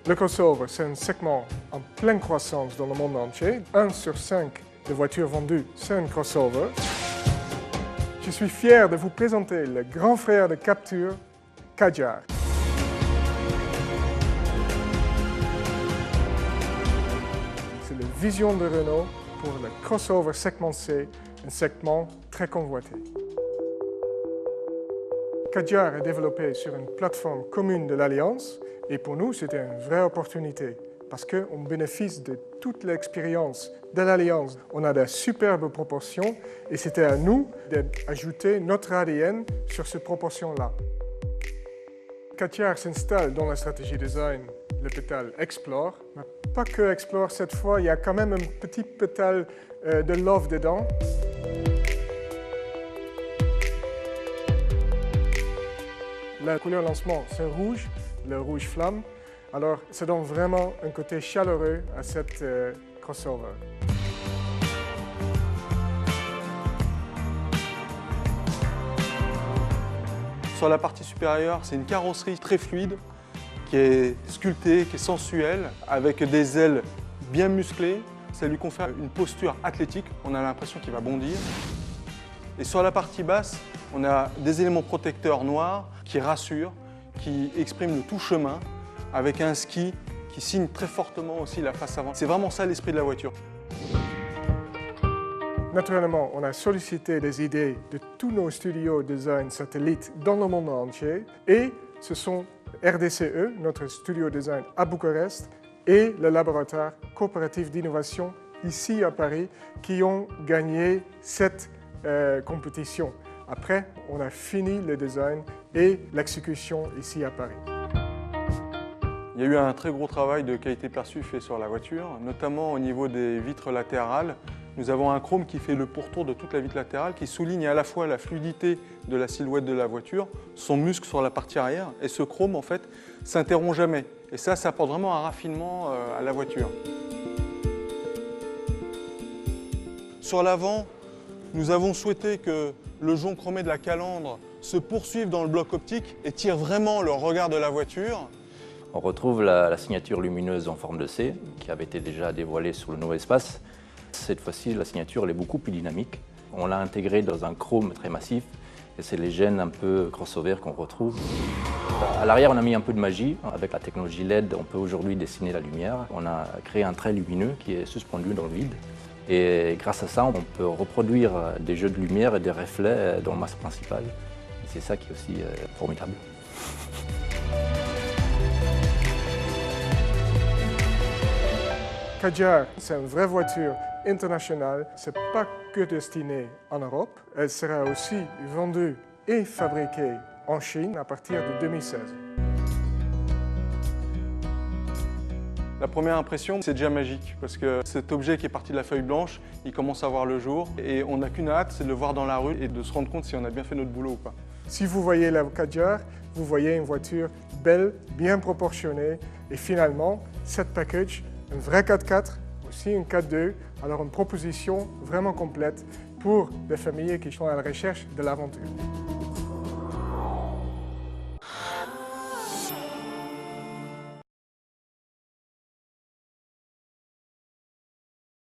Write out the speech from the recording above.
Le crossover, c'est un segment en pleine croissance dans le monde entier. 1 sur 5 des voitures vendues, c'est un crossover. Je suis fier de vous présenter le grand frère de Captur, Kadjar. C'est la vision de Renault pour le crossover segment C, un segment très convoité. Kadjar est développé sur une plateforme commune de l'Alliance et pour nous, c'était une vraie opportunité parce qu'on bénéficie de toute l'expérience de l'Alliance. On a de superbes proportions et c'était à nous d'ajouter notre ADN sur ces proportions-là. Kadjar s'installe dans la stratégie design, le pétale Explore, mais pas que Explore cette fois, il y a quand même un petit pétale de Love dedans. La couleur lancement, c'est rouge, le rouge flamme. Alors, ça donne vraiment un côté chaleureux à cette crossover. Sur la partie supérieure, c'est une carrosserie très fluide, qui est sculptée, qui est sensuelle, avec des ailes bien musclées. Ça lui confère une posture athlétique, on a l'impression qu'il va bondir. Et sur la partie basse, on a des éléments protecteurs noirs qui rassurent, qui expriment le tout chemin, avec un ski qui signe très fortement aussi la face avant. C'est vraiment ça l'esprit de la voiture. Naturellement, on a sollicité des idées de tous nos studios design satellites dans le monde entier et ce sont RDCE, notre studio design à Bucarest, et le laboratoire coopératif d'innovation ici à Paris qui ont gagné cette compétition. Après, on a fini le design et l'exécution ici à Paris. Il y a eu un très gros travail de qualité perçue fait sur la voiture, notamment au niveau des vitres latérales. Nous avons un chrome qui fait le pourtour de toute la vitre latérale, qui souligne à la fois la fluidité de la silhouette de la voiture, son muscle sur la partie arrière, et ce chrome, en fait, s'interrompt jamais. Et ça apporte vraiment un raffinement à la voiture. Sur l'avant, nous avons souhaité que le jonc chromé de la calandre se poursuive dans le bloc optique et tire vraiment le regard de la voiture. On retrouve la signature lumineuse en forme de C, qui avait été déjà dévoilée sur le nouveau espace. Cette fois-ci, la signature elle est beaucoup plus dynamique. On l'a intégrée dans un chrome très massif, et c'est les gènes un peu crossover qu'on retrouve. À l'arrière, on a mis un peu de magie. Avec la technologie LED, on peut aujourd'hui dessiner la lumière. On a créé un trait lumineux qui est suspendu dans le vide. Et grâce à ça, on peut reproduire des jeux de lumière et des reflets dans le masque principal. C'est ça qui est aussi formidable. Kadjar, c'est une vraie voiture internationale. Ce n'est pas que destiné en Europe. Elle sera aussi vendue et fabriquée en Chine à partir de 2016. La première impression, c'est déjà magique parce que cet objet qui est parti de la feuille blanche, il commence à voir le jour et on n'a qu'une hâte, c'est de le voir dans la rue et de se rendre compte si on a bien fait notre boulot ou pas. Si vous voyez la Kadjar, vous voyez une voiture belle, bien proportionnée et finalement, cette package, un vrai 4x4, aussi une 4x2, alors une proposition vraiment complète pour des familles qui sont à la recherche de l'aventure.